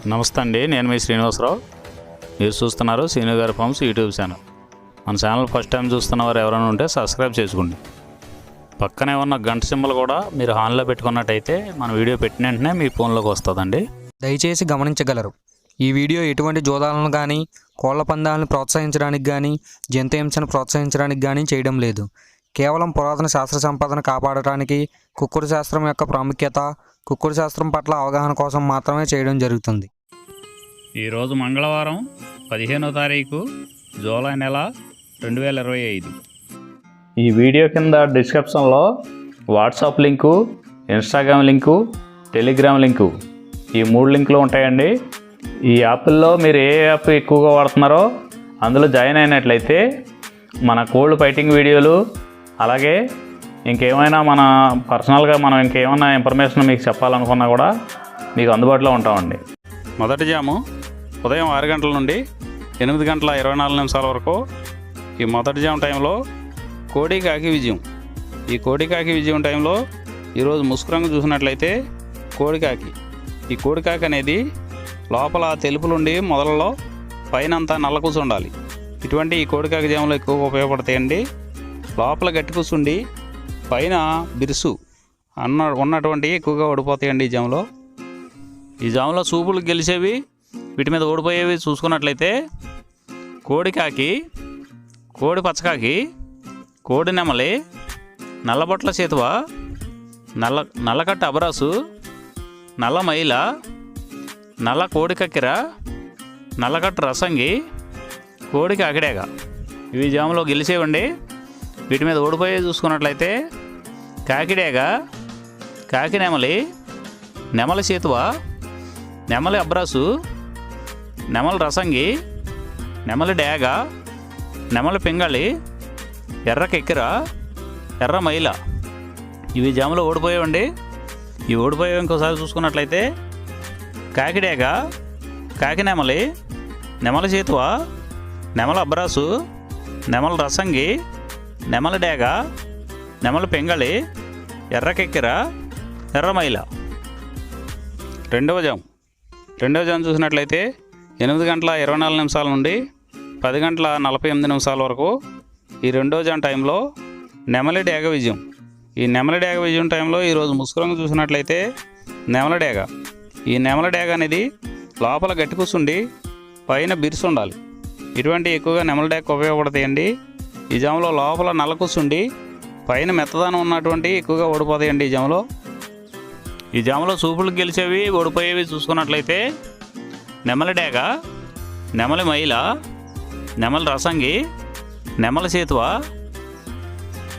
నమస్తే అండి, నేను మీ శ్రీనివాసరావు. మీరు చూస్తున్నారు శ్రీను గారి ఫార్మ్స్ యూట్యూబ్ ఛానల్. మన ఛానల్ ఫస్ట్ టైం చూస్తున్నవారు ఎవరైనా ఉంటే సబ్స్క్రైబ్ చేసుకోండి. పక్కనే ఉన్న గంట సింబల్ కూడా మీరు ఆన్లో పెట్టుకున్నట్టయితే మన వీడియో పెట్టిన వెంటనే మీ ఫోన్లోకి వస్తుందండి. దయచేసి గమనించగలరు, ఈ వీడియో ఎటువంటి జోదాలను కానీ కోళ్ల పందాలను ప్రోత్సహించడానికి కానీ జంతు హింసను ప్రోత్సహించడానికి కానీ చేయడం లేదు. కేవలం పురాతన శాస్త్ర సంపదను కాపాడటానికి, కుక్కుడు శాస్త్రం యొక్క ప్రాముఖ్యత, కుక్కుడు శాస్త్రం పట్ల అవగాహన కోసం మాత్రమే చేయడం జరుగుతుంది. ఈరోజు మంగళవారం 15వ తారీఖు జూలై నెల 2025. ఈ వీడియో కింద డిస్క్రిప్షన్లో WhatsApp link, Instagram link, Telegram link, ఈ 3 లింకులు ఉంటాయండి. ఈ యాప్ల్లో మీరు ఏ యాప్ ఎక్కువగా వాడుతున్నారో అందులో జాయిన్ అయినట్లయితే మన కోల్డ్ ఫైటింగ్ వీడియోలు, అలాగే ఇంకేమైనా మన పర్సనల్గా మనం ఇంకేమైనా ఇన్ఫర్మేషన్ మీకు చెప్పాలనుకున్నా కూడా మీకు అందుబాటులో ఉంటామండి. మొదటి జాము ఉదయం 6 గంటల నుండి 8 గంటల 24 నిమిషాల వరకు. ఈ మొదటి జాము టైంలో కోడి కాకి విజయం. ఈ కోడి కాకి విజయం టైంలో ఈరోజు ముసుగు రంగు చూసినట్లయితే కోడికాకి. ఈ కోడికాకి అనేది లోపల తెలుపులుండి మొదలలో పైన అంతా నల్ల కూసు ఉండాలి. ఇటువంటి ఈ కోడికాకి జాములు ఎక్కువగా ఉపయోగపడతాయండి. లోపల గట్టి కూసుండి పైన బిరుసు ఉన్నటువంటి ఎక్కువగా ఓడిపోతాయండి ఈ జాములో. ఈ జాములో సూపులు గెలిచేవి, వీటి మీద ఓడిపోయేవి చూసుకున్నట్లయితే కోడికాకి, కోడి పచ్చకాకి, కోడి నెమలి, నల్లబొట్ల చేతువ, నల్లకట్ట అబరాసు, నల్ల మైల, నల్ల కోడి కక్కెర, నల్లకట్ట రసంగి, కోడి కాకిడేగ. ఇవి జాములో గెలిచేవండి. వీటి మీద ఓడిపోయే చూసుకున్నట్లయితే కాకిడేగ, కాకి నెమలి, నెమలి చేతువ, నెమలి అబ్రాసు, నెమలి రసంగి, నెమలి డేగ, నెమలి పింగళి, ఎర్ర కెక్కెర, ఎర్ర మైల. ఇవి జాములో ఓడిపోయేవండి. ఈ ఓడిపోయేవి ఇంకోసారి చూసుకున్నట్లయితే కాకిడేగ, కాకి నెమలి, నెమలి చేతువ, నెమలి అబ్రాసు, నెమలి రసంగి, నెమలి డేగ, నెమలి పింగళి, ఎర్ర కెక్కెర, ఎర్ర మైల. రెండవ జాము చూసినట్లయితే 8 గంటల 24 నిమిషాల నుండి 10 గంటల 48 నిమిషాల వరకు. ఈ రెండవ జాము టైంలో నెమలి డేగ విజయం. ఈ నెమలి డేగ విజయం టైంలో ఈరోజు ముసుగు రంగు చూసినట్లయితే నెమలి డేగ. ఈ నెమలి డేగ అనేది లోపల గట్టి కూసుండి పైన బిరుసు ఉండాలి. ఇటువంటి ఎక్కువగా నెమలి డేగ ఉపయోగపడతాయండి. ఈ జాములో లోపల నల్ల కూసుండి పైన మెత్తదనం ఉన్నటువంటి ఎక్కువగా ఓడిపోతాయండి ఈ జాములో. ఈ జాములో సూపులు గెలిచేవి, ఓడిపోయేవి చూసుకున్నట్లయితే నెమలి డేగ, నెమలి మైల, నెమలి రసంగి, నెమలి చేతువ,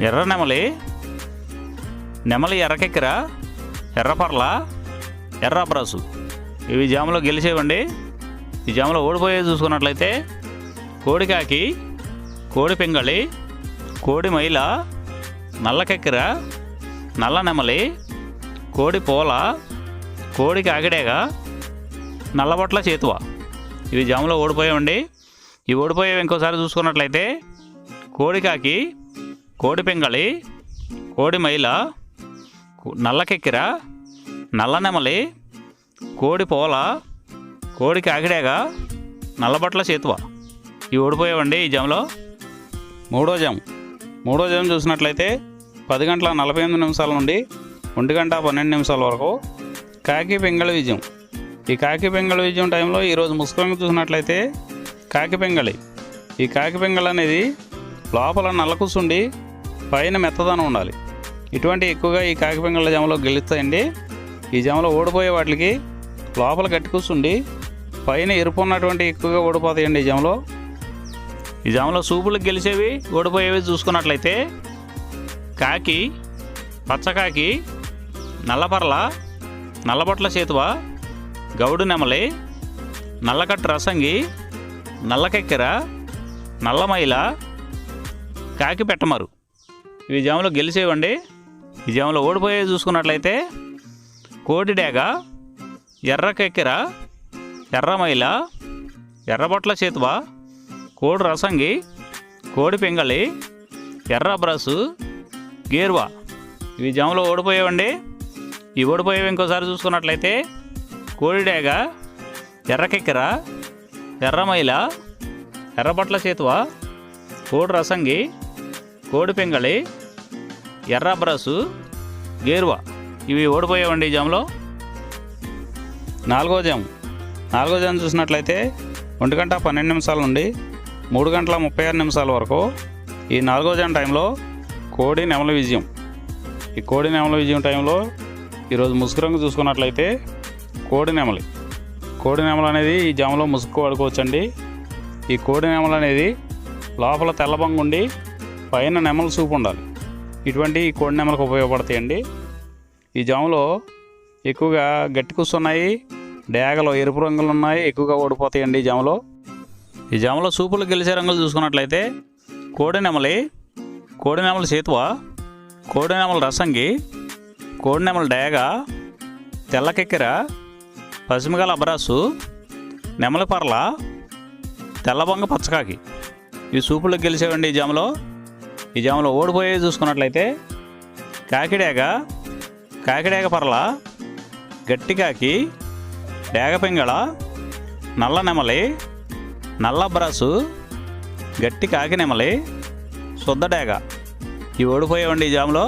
ఎర్ర నెమలి, నెమలి ఎర్రకెక్కెర, ఎర్రపర్ల, ఎర్ర అబ్రాసు. ఇవి జాములో గెలిచేవండి. ఈ జాములో ఓడిపోయేవి చూసుకున్నట్లయితే కోడికాకి, కోడి పింగళి, కోడి మైల, నల్ల కెక్కెర, నల్ల నెమలి, కోడి పోల, కోడి కాకిడేగ, నల్లబొట్ల చేతువ. ఇవి జాములో ఓడిపోయామండి. ఈ ఓడిపోయేవి ఇంకోసారి చూసుకున్నట్లయితే కోడికాకి, కోడి పింగళి, కోడి మైల, నల్ల కెక్కెర, నల్ల నెమలి, కోడి పోల, కోడి కాకిడేగ, నల్లబొట్ల చేతువ. ఇవి ఓడిపోయావండి ఈ జాములో. మూడో జాము చూసినట్లయితే 10 గంటల 48 నిమిషాల నుండి 1 గంట 12 నిమిషాల వరకు. కాకి పింగళి విజయం. ఈ కాకి పింగళి విజయం టైంలో ఈరోజు ముసుగు రంగు చూసినట్లయితే కాకి పింగళి. ఈ కాకి పింగళి అనేది లోపల నల్ల కూసుండి పైన మెత్తదనం ఉండాలి. ఇటువంటి ఎక్కువగా ఈ కాకి పింగళ జాములో గెలుస్తాయండి. ఈ జాములో ఓడిపోయే వాటికి లోపల గట్టి కూసుండి పైన ఎరుపు ఉన్నటువంటి ఎక్కువగా ఓడిపోతాయండి ఈ జాములో. ఈ జాములో సూపులకు గెలిచేవి, ఓడిపోయేవి చూసుకున్నట్లయితే కాకి, పచ్చకాకి, నల్లపర్ల, నల్లబొట్ల చేతువ, గౌడు నెమలి, నల్లకట్టు రసంగి, నల్లకెక్కెర, నల్లమైల, కాకి పెట్టమరు. ఇవి జాములో గెలిచేవండి. ఈ జాములో ఓడిపోయేవి చూసుకున్నట్లయితే కోడి డేగ, ఎర్ర కెక్కెర, ఎర్రమైల, ఎర్రబొట్ల చేతువ, కోడి రసంగి, కోడి పింగళి, ఎర్ర బ్రసు, గేర్వా. ఇవి జాములో ఓడిపోయేవండి. ఈ ఓడిపోయేవి ఇంకోసారి చూసుకున్నట్లయితే కోడి డేగ, ఎర్రకెక్కెర, ఎర్రమైల, ఎర్రబొట్ల చేతువ, కోడి రసంగి, కోడి పింగళి, ఎర్ర బ్రసు, గేరువ ఇవి ఓడిపోయావండి ఈ జాములో. నాలుగో జాము చూసినట్లయితే 1 గంట 12 నిమిషాల నుండి 3 గంటల 36 నిమిషాల వరకు ఈ 4వ జాము టైంలో కోడి నెమలి విజయం. ఈ కోడి నెమలి విజయం టైంలో ఈరోజు ముసుగు రంగు చూసుకున్నట్లయితే కోడి నెమలి అనేది ఈ జాములో ముసుగు వాడుకోవచ్చండి. ఈ కోడి నెమలి అనేది లోపల తెల్లబంగు ఉండి పైన నెమల సూపు ఉండాలి. ఇటువంటి ఈ కోడి నెమలకు ఉపయోగపడతాయండి. ఈ జాములో ఎక్కువగా గట్టి కూస్తున్నాయి, డేగలు ఎరుపు రంగులు ఉన్నాయి, ఎక్కువగా ఓడిపోతాయండి ఈ జాములో. సూపులు గెలిచే రంగులు చూసుకున్నట్లయితే కోడి నెమలి చేతువ, కోడి నెమలి రసంగి, కోడి నెమలి డేగ, తెల్లకెక్కెర, పసిమిగల అబ్రాసు, నెమలి పర్ల, తెల్లబొంగ పచ్చకాకి ఈ సూపులు గెలిచేవండి ఈ జాములో. ఓడిపోయేవి చూసుకున్నట్లయితే కాకిడేగ పర్ల, గట్టి కాకి, డేగ పింగళ, నల్ల నెమలి, నల్ల బ్రాసు, గట్టి కాకి నెమలి, శుద్ధ డేగ ఇవి ఓడిపోయేవండి ఈ జాములో.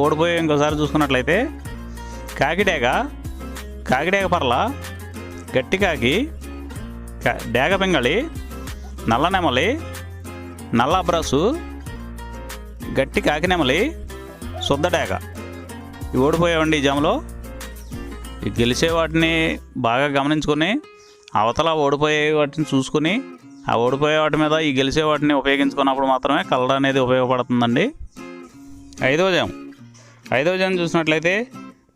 ఓడిపోయే ఇంకోసారి చూసుకున్నట్లయితే కాకిడేగ పర్ల, గట్టి కాకి, డేగ పింగళి, నల్ల నెమలి, నల్ల బ్రసు, గట్టి కాకి నెమలి, శుద్ధ డేగ ఇవి ఓడిపోయావండి ఈ జాములో. ఈ గెలిచే వాటిని బాగా గమనించుకొని అవతల ఓడిపోయే వాటిని చూసుకుని ఆ ఓడిపోయే వాటి మీద ఈ గెలిచే వాటిని ఉపయోగించుకున్నప్పుడు మాత్రమే కలర్ అనేది ఉపయోగపడుతుందండి. 5వ జాము చూసినట్లయితే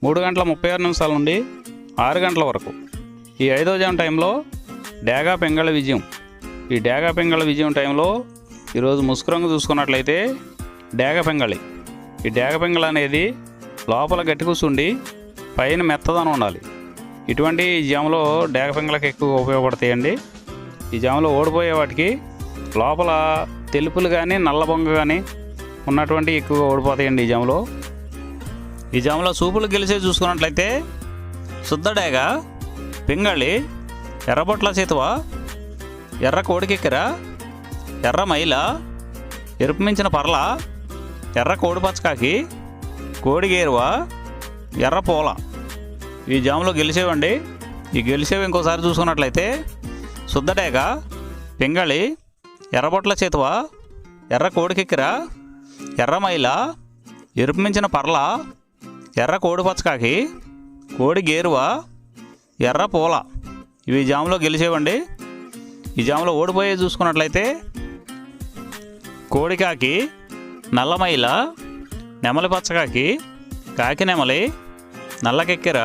3 గంటల 36 నిమిషాల నుండి 6 గంటల వరకు ఈ 5వ జాము టైంలో డేగా పింగళ విజయం. ఈ డేగా పింగళ విజయం టైంలో ఈరోజు ముసుగు రంగు చూసుకున్నట్లయితే డేగ పింగళి. ఈ డేగ పింగళ అనేది లోపల గట్టి కూర్చుండి పైన మెత్తదనం ఉండాలి. ఇటువంటి ఈ జాములో డేగ పింగళకి ఎక్కువ ఉపయోగపడతాయండి. ఈ జాములో ఓడిపోయే వాటికి లోపల తెలుపులు కానీ నల్ల బొంగ కానీ ఉన్నటువంటి ఎక్కువగా ఓడిపోతాయండి ఈ జాములో. సూపులు గెలిచే చూసుకున్నట్లయితే శుద్ధ డేగ, పింగళి, ఎర్రబొట్ల చేతువ, ఎర్ర కోడికెక్కెర, ఎర్ర మైల, ఎరుపు మించిన పర్ల, ఎర్ర కోడి పచ్చకాకి, కోడి గేరువ, ఎర్ర పూల ఈ జాములో గెలిచేవండి. ఈ గెలిచేవి ఇంకోసారి చూసుకున్నట్లయితే శుద్ధ డేగ, పింగళి, ఎర్రబొట్ల చేతువ, ఎర్ర కోడికెక్కెర, ఎర్ర మైల, ఎరుపు మించిన పర్ల, ఎర్ర కోడి పచ్చకాకి, కోడి గేరువ, ఎర్ర పూల ఇవి జాములో గెలిచేవండి. ఈ జాములో ఓడిపోయే చూసుకున్నట్లయితే కోడికాకి, నల్లమైల, నెమలి పచ్చకాకి, కాకి నెమలి, నల్లకెక్కెర,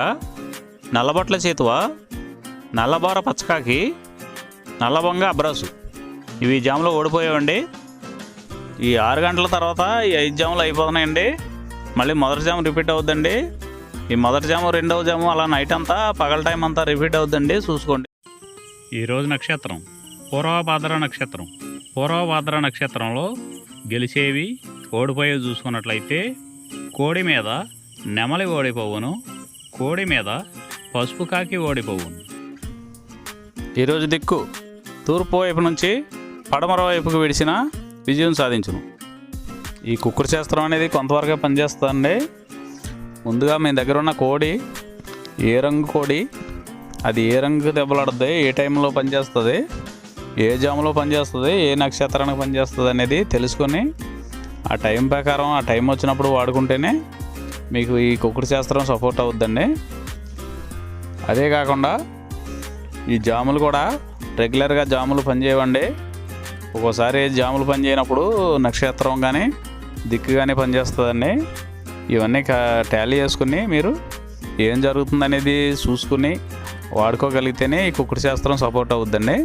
నల్లబొట్ల చేతువ, నల్లబోర పచ్చకాకి, నల్లబొంగ అబ్రాసు ఇవి జాములో ఓడిపోయావండి. ఈ 6 గంటల తర్వాత ఈ 5 జాములు అయిపోతున్నాయండి. మళ్ళీ మొదటి జాము రిపీట్ అవుద్దండి. ఈ మొదటి జాము, రెండవ జాము అలా నైట్ అంతా పగల టైం అంతా రిపీట్ అవుద్దండి, చూసుకోండి. ఈరోజు నక్షత్రం పూర్వభాద్ర నక్షత్రంలో గెలిచేవి ఓడిపోయేవి చూసుకున్నట్లయితే కోడి మీద నెమలి ఓడిపోవును, కోడి మీద పసుపు కాకి ఓడిపోవును. ఈరోజు దిక్కు తూర్పు వైపు నుంచి పడమర వైపుకు విడిచిన విజయం సాధించును. ఈ కుక్కుడు శాస్త్రం అనేది కొంతవరకే పనిచేస్తుందండి. ముందుగా మీ దగ్గర ఉన్న కోడి ఏ రంగు కోడి, అది ఏ రంగు దెబ్బలాడుతుంది, ఏ టైంలో పనిచేస్తుంది, ఏ జాములో పనిచేస్తుంది, ఏ నక్షత్రానికి పనిచేస్తుంది అనేది తెలుసుకొని ఆ టైం ప్రకారం ఆ టైం వచ్చినప్పుడు వాడుకుంటేనే మీకు ఈ కుక్కుడు శాస్త్రం సపోర్ట్ అవుద్దండి. అదే కాకుండా ఈ జాములు కూడా రెగ్యులర్గా జాములు పనిచేయవండి. ఒక్కోసారి జాములు పనిచేయనప్పుడు నక్షత్రం కానీ దిక్కు కానీ పనిచేస్తుందండి. ఇవన్నీ టాలీ చేసుకుని మీరు ఏం జరుగుతుందనేది చూసుకుని వాడుకోగలిగితేనే ఈ కుక్కుడు శాస్త్రం సపోర్ట్ అవుద్దండి.